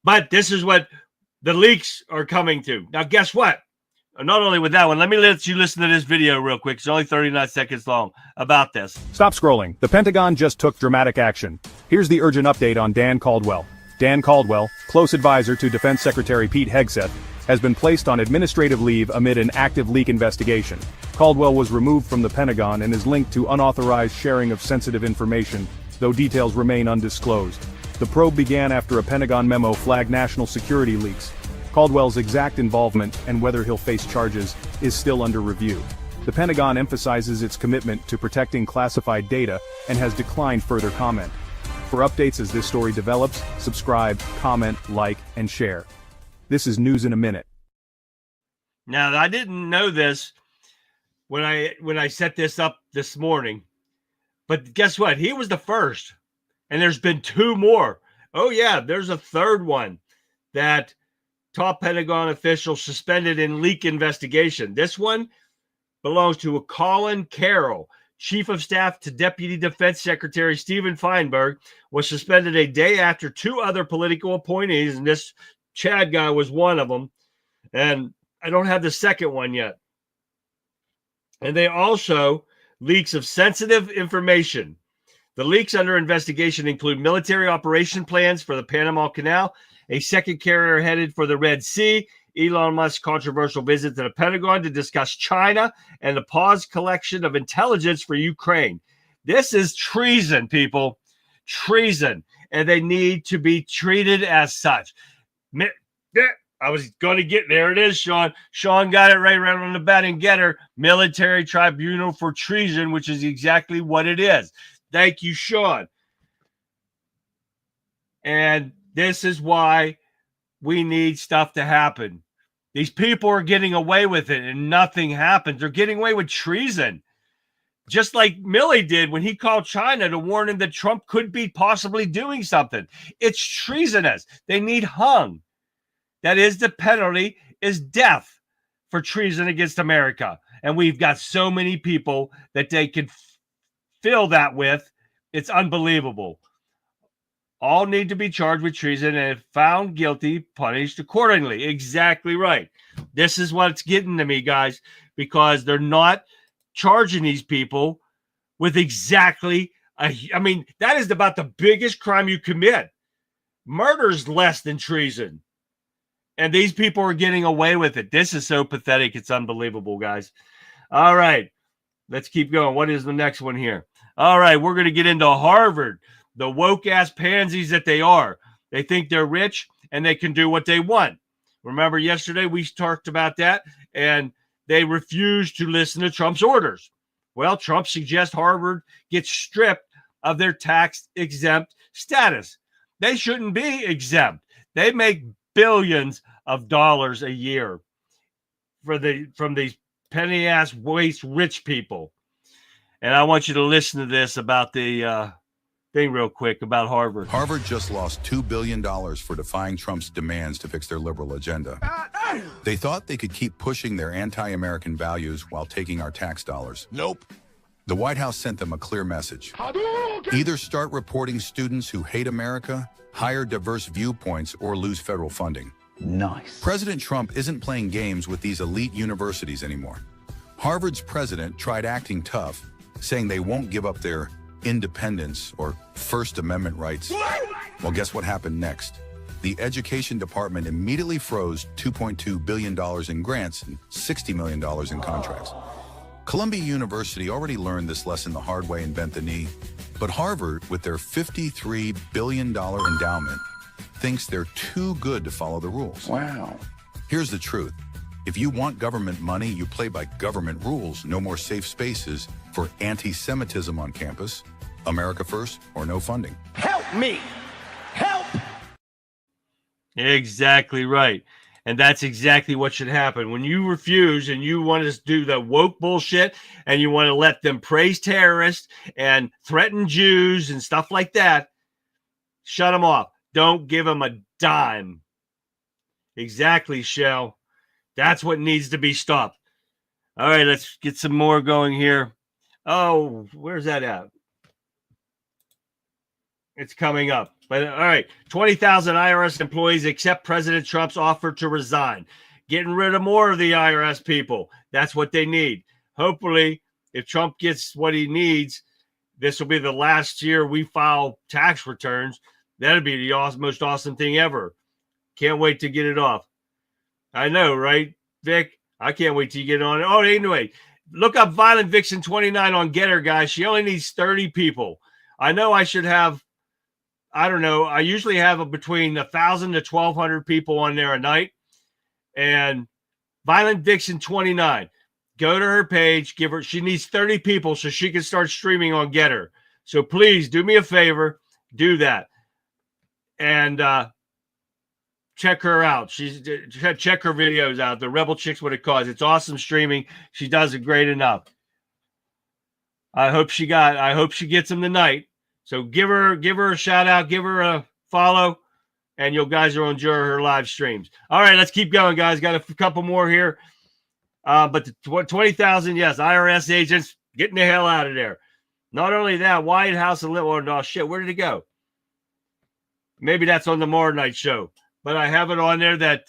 But this is what the leaks are coming to. Now, guess what? Not only with that one, let me let you listen to this video real quick. It's only 39 seconds long about this. Stop scrolling. The Pentagon just took dramatic action. Here's the urgent update on Dan Caldwell. Dan Caldwell, close advisor to Defense Secretary Pete Hegseth, has been placed on administrative leave amid an active leak investigation. Caldwell was removed from the Pentagon and is linked to unauthorized sharing of sensitive information, though details remain undisclosed. The probe began after a Pentagon memo flagged national security leaks. Caldwell's exact involvement and whether he'll face charges is still under review. The Pentagon emphasizes its commitment to protecting classified data and has declined further comment. For updates as this story develops, subscribe, comment, like, and share. This is News in a Minute. Now, I didn't know this when I set this up this morning, but guess what? He was the first, and there's been two more. Oh yeah, there's a third one that top Pentagon official suspended in leak investigation. This one belongs to a Colin Carroll, Chief of Staff to Deputy Defense Secretary Stephen Feinberg, was suspended a day after two other political appointees, and this Chad guy was one of them. And I don't have the second one yet. And they also leaks of sensitive information. The leaks under investigation include military operation plans for the Panama Canal, a second carrier headed for the Red Sea, Elon Musk's controversial visit to the Pentagon to discuss China, and the paused collection of intelligence for Ukraine. This is treason, people. Treason. And they need to be treated as such. I was going to get there. It is, Sean. Sean got it right on the bat and get her. Military Tribunal for Treason, which is exactly what it is. Thank you, Sean. And this is why we need stuff to happen. These people are getting away with it and nothing happens. They're getting away with treason. Just like Milley did when he called China to warn him that Trump could be possibly doing something. It's treasonous. They need hung. That is, the penalty is death for treason against America. And we've got so many people that they can fill that with. It's unbelievable. All need to be charged with treason and if found guilty, punished accordingly. Exactly right. This is what's getting to me, guys, because they're not charging these people with exactly, I mean, that is about the biggest crime you commit. Murder is less than treason. And these people are getting away with it. This is so pathetic. It's unbelievable, guys. All right. Let's keep going. What is the next one here? All right. We're going to get into Harvard. The woke-ass pansies that they are. They think they're rich and they can do what they want. Remember yesterday we talked about that, and they refused to listen to Trump's orders. Well, Trump suggests Harvard gets stripped of their tax-exempt status. They shouldn't be exempt. They make billions of dollars a year from these penny-ass waste rich people. And I want you to listen to this about the thing real quick about Harvard. Harvard just lost $2 billion for defying Trump's demands to fix their liberal agenda. They thought they could keep pushing their anti-American values while taking our tax dollars. Nope. The White House sent them a clear message. Either start reporting students who hate America, hire diverse viewpoints, or lose federal funding. Nice. President Trump isn't playing games with these elite universities anymore. Harvard's president tried acting tough, saying they won't give up their independence or First Amendment rights. Well, guess what happened next? The Education Department immediately froze $2.2 billion in grants and $60 million in contracts. Columbia University already learned this lesson the hard way and bent the knee, but Harvard, with their $53 billion endowment, thinks they're too good to follow the rules. Wow. Here's the truth. If you want government money, you play by government rules. No more safe spaces for anti-Semitism on campus. America first or no funding. Help me! Help! Exactly right. And that's exactly what should happen. When you refuse and you want to do the woke bullshit and you want to let them praise terrorists and threaten Jews and stuff like that, shut them off. Don't give them a dime. Exactly, Shell. That's what needs to be stopped. All right, let's get some more going here. Oh, where's that at? It's coming up. But all right, 20,000 IRS employees accept President Trump's offer to resign. Getting rid of more of the IRS people. That's what they need. Hopefully, if Trump gets what he needs, this will be the last year we file tax returns. That'd be the most awesome thing ever. Can't wait to get it off. I know, right, Vic? I can't wait till you get on it. Oh, anyway, look up Violent Vixen 29 on Getter, guys. She only needs 30 people. I know I should have, I don't know, I usually have between 1,000 to 1,200 people on there a night. And Violent Vixen 29. Go to her page. Give her. She needs 30 people so she can start streaming on Getter. So please do me a favor. Do that. And check her out. Check her videos out. The Rebel Chicks What It Costs. It's awesome streaming. She does it great enough. I hope she gets them tonight. So give her a shout out, give her a follow, and you guys will enjoy her live streams. All right, let's keep going, guys. Got a couple more here. But the 20,000, yes, IRS agents getting the hell out of there. Not only that, White House and oh shit, where did it go? Maybe that's on the tomorrow night show. But I have it on there that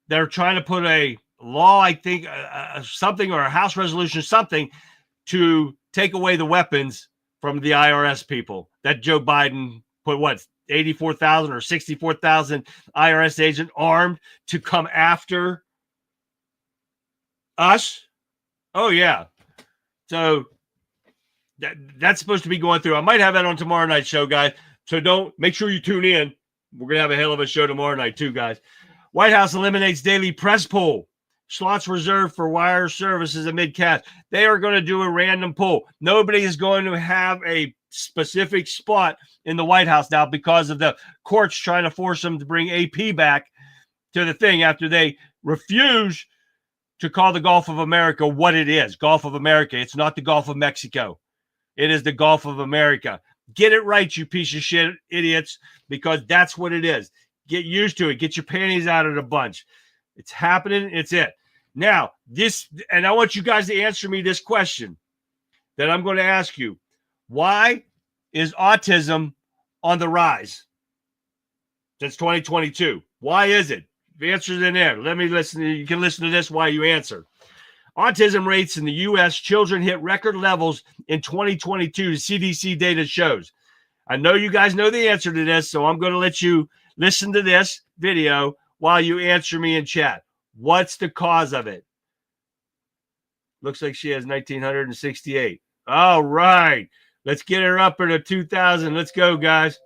they're trying to put a law, I think, something, or a House resolution, something, to take away the weapons from the IRS people. That Joe Biden put, 84,000 or 64,000 IRS agents armed to come after us? Oh, yeah. So that's supposed to be going through. I might have that on tomorrow night's show, guys. So make sure you tune in. We're going to have a hell of a show tomorrow night, too, guys. White House eliminates daily press poll. Slots reserved for wire services amid cast. They are going to do a random poll. Nobody is going to have a specific spot in the White House now because of the courts trying to force them to bring AP back to the thing after they refuse to call the Gulf of America what it is. Gulf of America. It's not the Gulf of Mexico. It is the Gulf of America. Get it right, you piece of shit idiots, because that's what it is. Get used to it. Get your panties out of the bunch. It's happening. It's it. Now, and I want you guys to answer me this question that I'm going to ask you. Why is autism on the rise since 2022? Why is it? The answer's in there. Let me listen. You can listen to this while you answer. Autism rates in the U.S. children hit record levels in 2022, CDC data shows. I know you guys know the answer to this, so I'm going to let you listen to this video while you answer me in chat. What's the cause of it? Looks like she has 1,968. All right. Let's get her up into 2,000. Let's go, guys.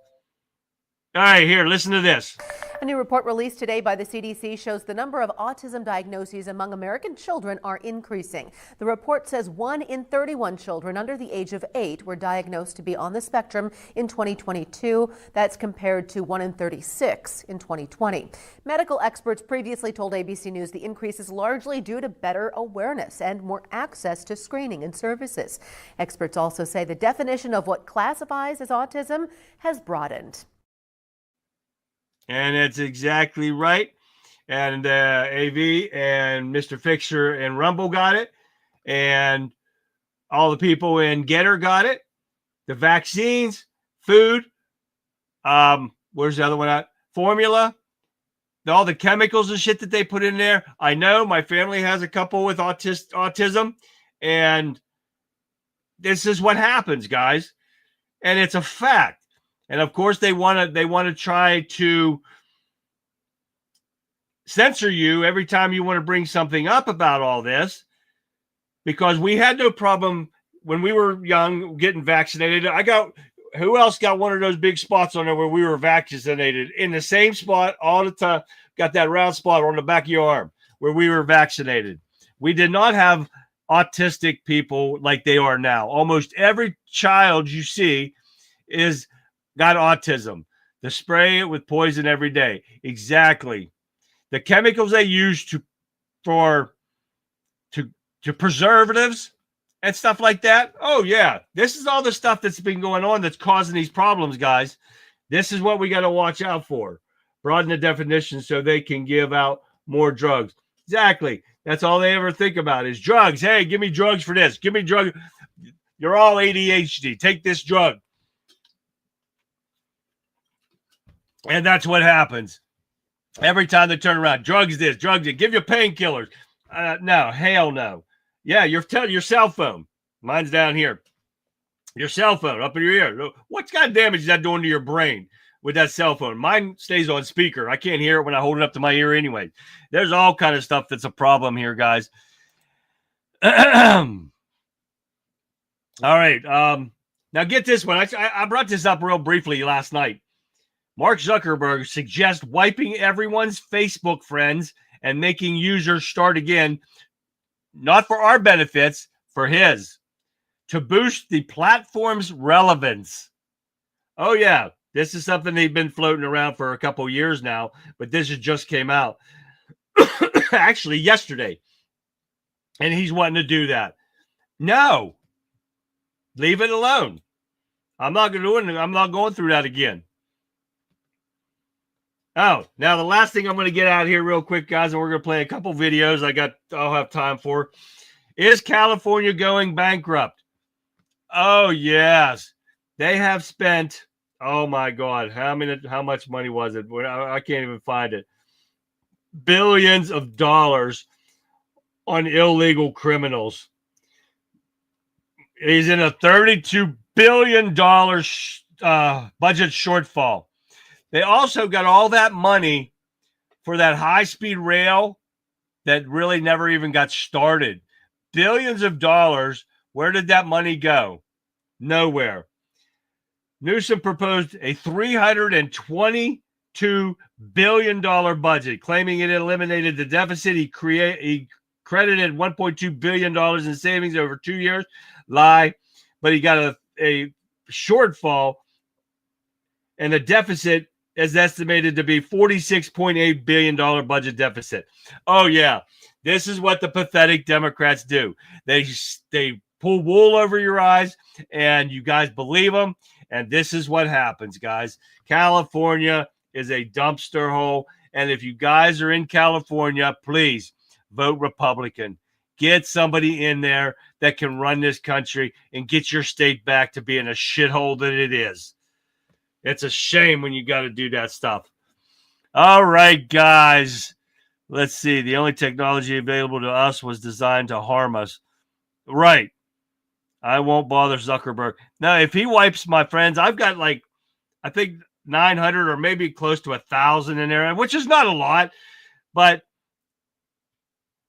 All right, here, listen to this. A new report released today by the CDC shows the number of autism diagnoses among American children are increasing. The report says 1 in 31 children under the age of 8 were diagnosed to be on the spectrum in 2022. That's compared to 1 in 36 in 2020. Medical experts previously told ABC News the increase is largely due to better awareness and more access to screening and services. Experts also say the definition of what classifies as autism has broadened. And it's exactly right. And AV and Mr. Fixer and Rumble got it. And all the people in Getter got it. The vaccines, food. Where's the other one at? Formula. All the chemicals and shit that they put in there. I know my family has a couple with autism. And this is what happens, guys. And it's a fact. And of course, they want to try to censor you every time you want to bring something up about all this, because we had no problem when we were young getting vaccinated. Who else got one of those big spots on there where we were vaccinated in the same spot all the time? Got that round spot on the back of your arm where we were vaccinated. We did not have autistic people like they are now. Almost every child you see got autism. They spray it with poison every day. Exactly. The chemicals they use to preservatives and stuff like that. Oh, yeah. This is all the stuff that's been going on that's causing these problems, guys. This is what we got to watch out for. Broaden the definition so they can give out more drugs. Exactly. That's all they ever think about is drugs. Hey, give me drugs for this. Give me drugs. You're all ADHD. Take this drug. And that's what happens. Every time they turn around, drugs this, drugs that, give you painkillers. No, hell no. Yeah, your cell phone. Mine's down here. Your cell phone up in your ear. What kind of damage is that doing to your brain with that cell phone? Mine stays on speaker. I can't hear it when I hold it up to my ear anyway. There's all kind of stuff that's a problem here, guys. All right. Now get this one. I brought this up real briefly last night. Mark Zuckerberg suggests wiping everyone's Facebook friends and making users start again not for our benefits, for his, to boost the platform's relevance. Oh, yeah, this is something they've been floating around for a couple years now, but this just came out actually yesterday. And he's wanting to do that. No, leave it alone. I'm not going through that again. Oh, now the last thing I'm going to get out here real quick, guys, and we're going to play a couple videos I'll have time for. Is California going bankrupt? Oh, yes. They have spent, oh my God, how much money was it? I can't even find it. Billions of dollars on illegal criminals. He's in a $32 billion budget shortfall. They also got all that money for that high-speed rail that really never even got started. Billions of dollars. Where did that money go? Nowhere. Newsom proposed a $322 billion budget, claiming it eliminated the deficit. He credited $1.2 billion in savings over 2 years. Lie. But he got a shortfall, and the deficit is estimated to be $46.8 billion budget deficit. Oh, yeah. This is what the pathetic Democrats do. They pull wool over your eyes, and you guys believe them, and this is what happens, guys. California is a dumpster hole, and if you guys are in California, please vote Republican. Get somebody in there that can run this country and get your state back to being a shithole that it is. It's a shame when you got to do that stuff. All right, guys. Let's see. The only technology available to us was designed to harm us. Right. I won't bother Zuckerberg. Now, if he wipes my friends, I've got I think 900 or maybe close to 1,000 in there, which is not a lot. But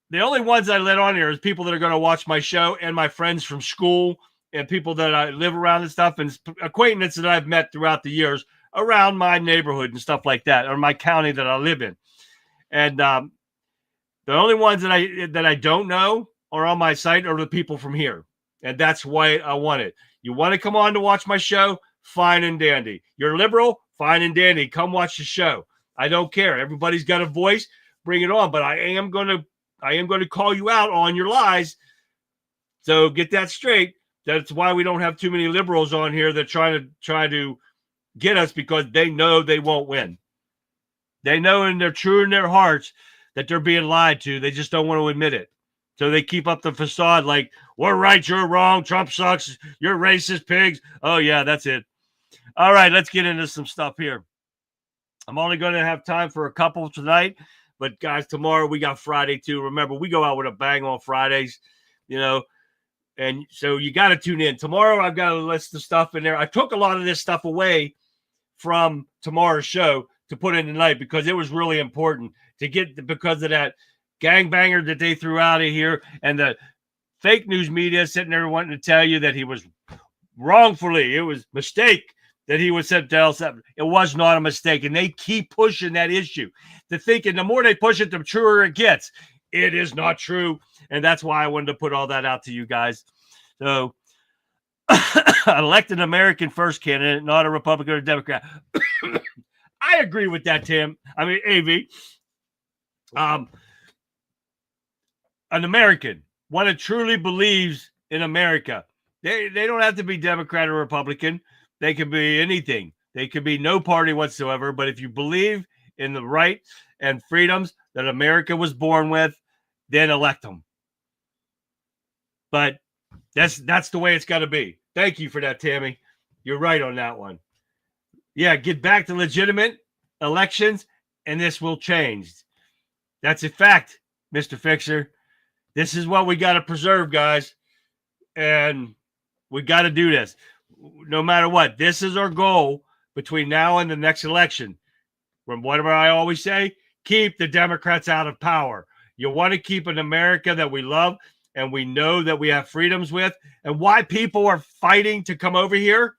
the only ones I let on here is people that are going to watch my show and my friends from school and people that I live around and stuff, and acquaintances that I've met throughout the years around my neighborhood and stuff like that, or my county that I live in. And the only ones that I don't know are on my site are the people from here. And that's why I want it. You want to come on to watch my show? Fine and dandy. You're liberal? Fine and dandy. Come watch the show. I don't care. Everybody's got a voice. Bring it on. But I am going to call you out on your lies. So get that straight. That's why we don't have too many liberals on here that try to get us, because they know they won't win. They know, and they're true in their hearts, that they're being lied to. They just don't want to admit it. So they keep up the facade like, we're right, you're wrong, Trump sucks, you're racist pigs. Oh, yeah, that's it. All right, let's get into some stuff here. I'm only going to have time for a couple tonight. But, guys, tomorrow we got Friday, too. Remember, we go out with a bang on Fridays, and so you got to tune in. Tomorrow I've got a list of stuff in there. I took a lot of this stuff away from tomorrow's show to put in tonight because it was really important to get, because of that gangbanger that they threw out of here and the fake news media sitting there wanting to tell you that he was wrongfully, it was a mistake that he was sent to El. It was not a mistake, and they keep pushing that issue. The thinking, the more they push it, the truer it gets. It is not true, and that's why I wanted to put all that out to you guys. So, elect an American first candidate, not a Republican or Democrat. I agree with that, Tim. I mean, AV. An American, one that truly believes in America. They don't have to be Democrat or Republican. They can be anything. They could be no party whatsoever. But if you believe in the rights and freedoms that America was born with, then elect them. But that's the way it's got to be. Thank you for that, Tammy. You're right on that one. Yeah, get back to legitimate elections, and this will change. That's a fact, Mr. Fixer. This is what we got to preserve, guys. And we got to do this. No matter what, this is our goal between now and the next election. From whatever I always say, keep the Democrats out of power. You want to keep an America that we love and we know that we have freedoms with, and why people are fighting to come over here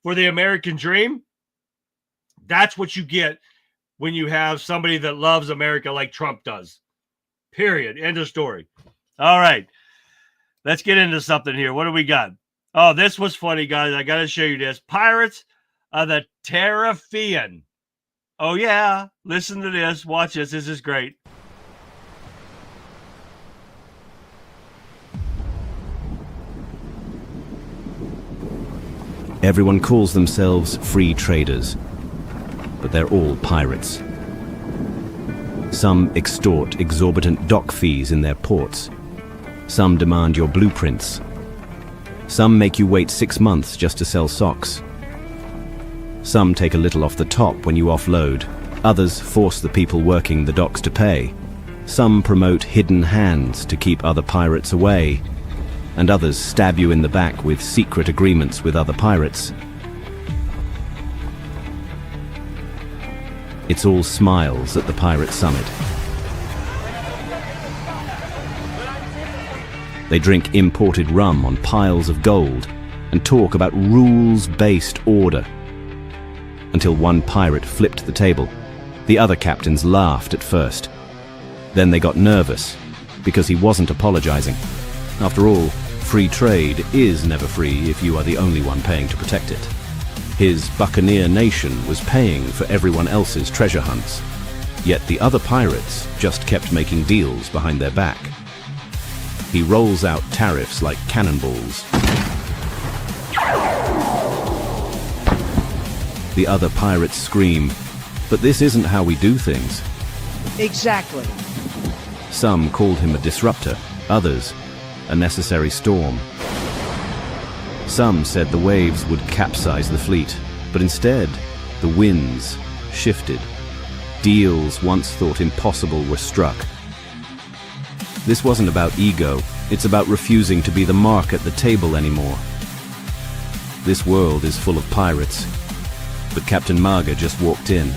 for the American dream. That's what you get when you have somebody that loves America like Trump does. Period. End of story. All right. Let's get into something here. What do we got? Oh, this was funny, guys. I got to show you this. Pirates of the Caribbean. Oh, yeah. Listen to this. Watch this. This is great. Everyone calls themselves free traders, but they're all pirates. Some extort exorbitant dock fees in their ports. Some demand your blueprints. Some make you wait 6 months just to sell socks. Some take a little off the top when you offload. Others force the people working the docks to pay. Some promote hidden hands to keep other pirates away. And others stab you in the back with secret agreements with other pirates. It's all smiles at the Pirate Summit. They drink imported rum on piles of gold and talk about rules-based order. Until one pirate flipped the table. The other captains laughed at first. Then they got nervous because he wasn't apologizing. After all, free trade is never free if you are the only one paying to protect it. His buccaneer nation was paying for everyone else's treasure hunts. Yet the other pirates just kept making deals behind their back. He rolls out tariffs like cannonballs. The other pirates scream, "But this isn't how we do things." Exactly. Some called him a disruptor, others a necessary storm. Some said the waves would capsize the fleet, but instead, the winds shifted. Deals once thought impossible were struck. This wasn't about ego, it's about refusing to be the mark at the table anymore. This world is full of pirates, but Captain Marga just walked in.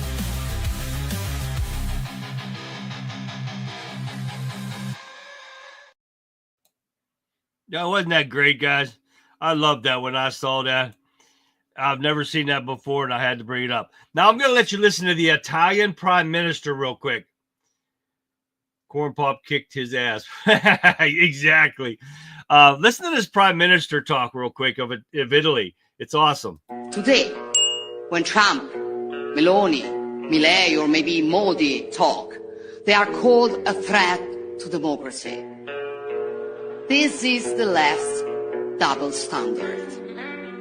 Yeah, wasn't that great, guys? I loved that when I saw that. I've never seen that before, and I had to bring it up. Now, I'm going to let you listen to the Italian Prime Minister real quick. Corn Pop kicked his ass. Exactly. Listen to this Prime Minister talk real quick of Italy. It's awesome. Today, when Trump, Meloni, Milei, or maybe Modi talk, they are called a threat to democracy. This is the left's double standard.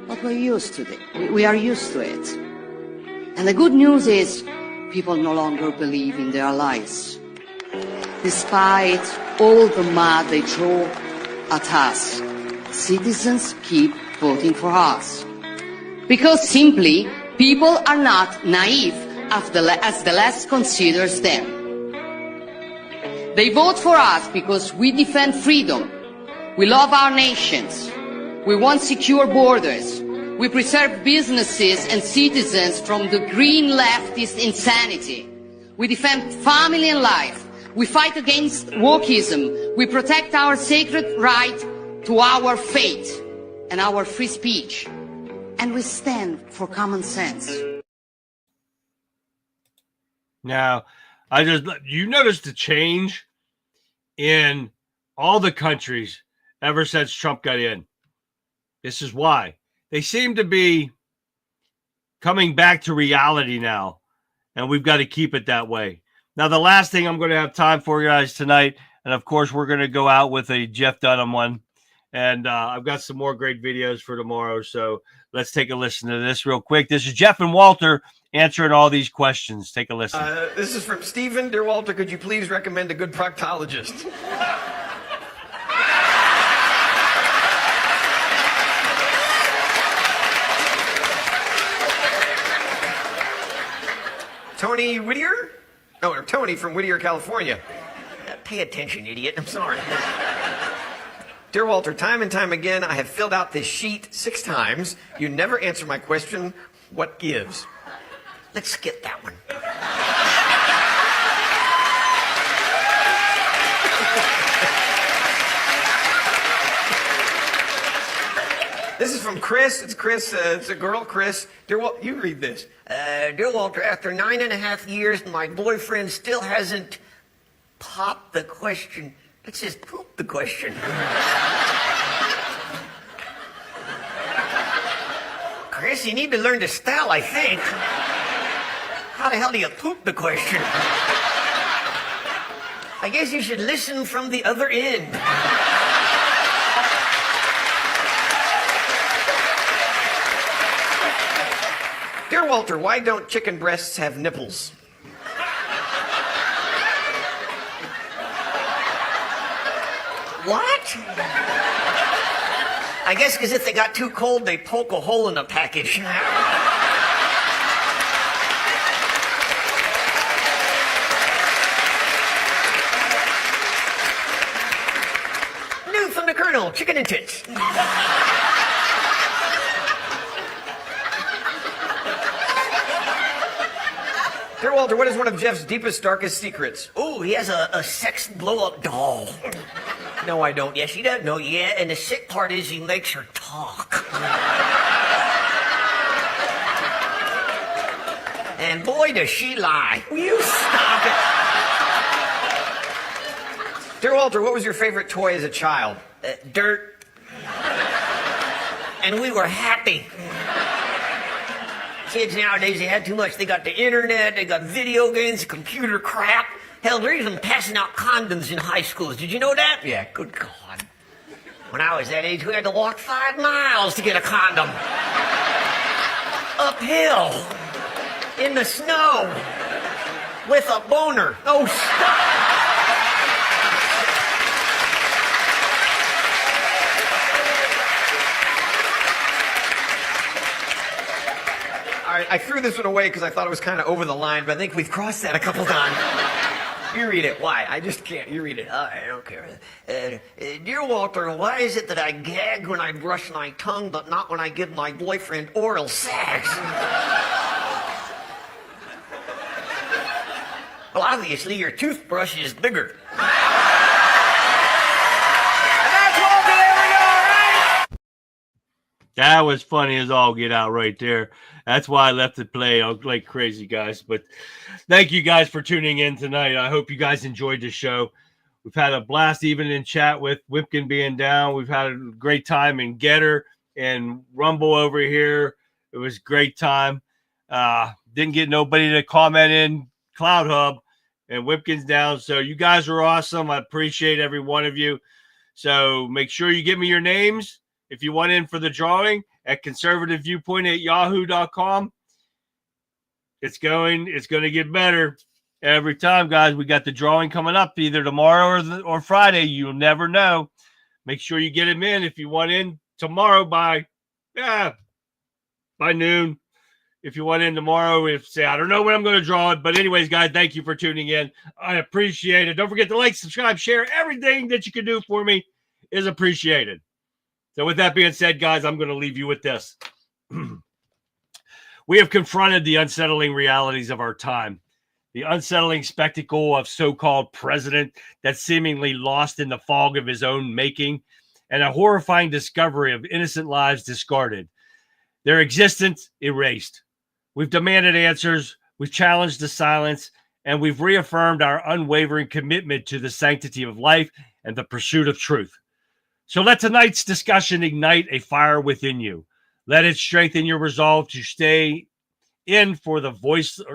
But we're used to it. We are used to it. And the good news is people no longer believe in their lies. Despite all the mud they throw at us, citizens keep voting for us. Because simply, people are not naive as the left considers them. They vote for us because we defend freedom. We love our nations. We want secure borders. We preserve businesses and citizens from the green leftist insanity. We defend family and life. We fight against wokeism. We protect our sacred right to our faith and our free speech. And we stand for common sense. Now, you notice the change in all the countries ever since Trump got in. This is why. They seem to be coming back to reality now, and we've got to keep it that way. Now, the last thing I'm going to have time for you guys tonight, and of course, we're going to go out with a Jeff Dunham one, and I've got some more great videos for tomorrow, so let's take a listen to this real quick. This is Jeff and Walter answering all these questions. Take a listen. This is from Stephen. Dear Walter, could you please recommend a good proctologist? Tony Whittier? No, or Tony from Whittier, California. Pay attention, idiot. I'm sorry. Dear Walter, time and time again, I have filled out this sheet 6 times. You never answer my question, what gives? Let's skip that one. This is from Chris. It's Chris. It's a girl, Chris. Dear Walter, you read this. Dear Walter, after 9.5 years, my boyfriend still hasn't pop the question. Let's just poop the question. Chris, you need to learn to spell, I think. How the hell do you poop the question? I guess you should listen from the other end. Dear Walter, why don't chicken breasts have nipples? What? I guess because if they got too cold, they poke a hole in the package. New from the Colonel, chicken and tits. Dear Walter, what is one of Jeff's deepest, darkest secrets? Oh, he has a sex blow-up doll. No, I don't. Yes, he does. No, yeah, and the sick part is he makes her talk. And boy, does she lie. Will you stop it? Dear Walter, what was your favorite toy as a child? Dirt. And we were happy. Kids nowadays, they had too much. They got the internet, they got video games, computer crap. Hell, they're even passing out condoms in high schools. Did you know that? Yeah, good God. When I was that age, we had to walk 5 miles to get a condom. Uphill. In the snow. With a boner. Oh, stop. All right, I threw this one away because I thought it was kind of over the line, but I think we've crossed that a couple times. You read it. Why? I just can't. You read it. I don't care. Dear Walter, why is it that I gag when I brush my tongue, but not when I give my boyfriend oral sex? Well, obviously, your toothbrush is bigger. That was funny as all get out right there. That's why I left it play like crazy, guys. But thank you guys for tuning in tonight. I hope you guys enjoyed the show. We've had a blast even in chat with Whipkin being down. We've had a great time in Getter and Rumble over here. It was a great time. Didn't get nobody to comment in Cloud Hub, and Whipkin's down. So you guys are awesome. I appreciate every one of you. So make sure you give me your names if you want in for the drawing at conservativeviewpoint@yahoo.com. It's going to get better every time, guys. We got the drawing coming up either tomorrow or Friday. You'll never know. Make sure you get them in if you want in tomorrow by noon. If you want in tomorrow, I don't know when I'm going to draw it. But anyways, guys, thank you for tuning in. I appreciate it. Don't forget to like, subscribe, share. Everything that you can do for me is appreciated. So with that being said, guys, I'm going to leave you with this. We have confronted the unsettling realities of our time. The unsettling spectacle of so-called president that's seemingly lost in the fog of his own making, and a horrifying discovery of innocent lives discarded, their existence erased. We've demanded answers, we've challenged the silence, and we've reaffirmed our unwavering commitment to the sanctity of life and the pursuit of truth. So let tonight's discussion ignite a fire within you. Let it strengthen your resolve to stay in for the voiceless,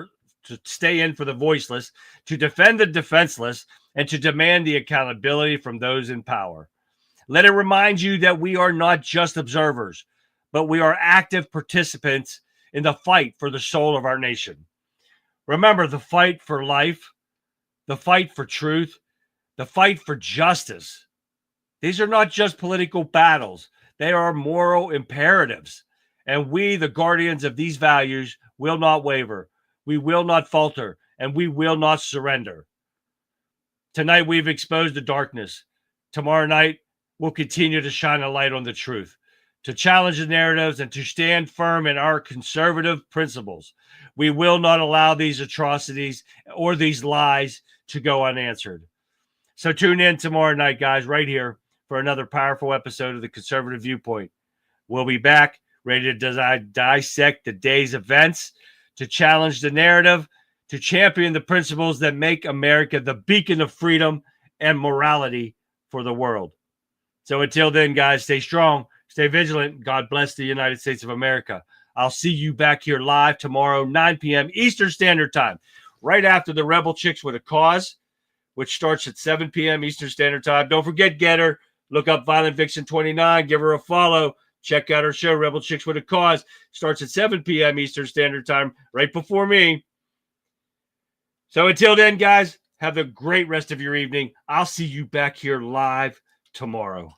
to defend the defenseless, and to demand the accountability from those in power. Let it remind you that we are not just observers, but we are active participants in the fight for the soul of our nation. Remember, the fight for life, the fight for truth, the fight for justice. These are not just political battles. They are moral imperatives. And we, the guardians of these values, will not waver. We will not falter, and we will not surrender. Tonight, we've exposed the darkness. Tomorrow night, we'll continue to shine a light on the truth, to challenge the narratives, and to stand firm in our conservative principles. We will not allow these atrocities or these lies to go unanswered. So tune in tomorrow night, guys, right here for another powerful episode of the Conservative Viewpoint. We'll be back ready to dissect the day's events, to challenge the narrative, to champion the principles that make America the beacon of freedom and morality for the world. So until then, guys, stay strong, stay vigilant. God bless the United States of America. I'll see you back here live tomorrow, 9 p.m. Eastern Standard Time, right after the Rebel Chicks with a Cause, which starts at 7 p.m. Eastern Standard Time. Don't forget, get her. Look up Violent Vixen 29. Give her a follow. Check out her show, Rebel Chicks with a Cause. Starts at 7 p.m. Eastern Standard Time, right before me. So until then, guys, have a great rest of your evening. I'll see you back here live tomorrow.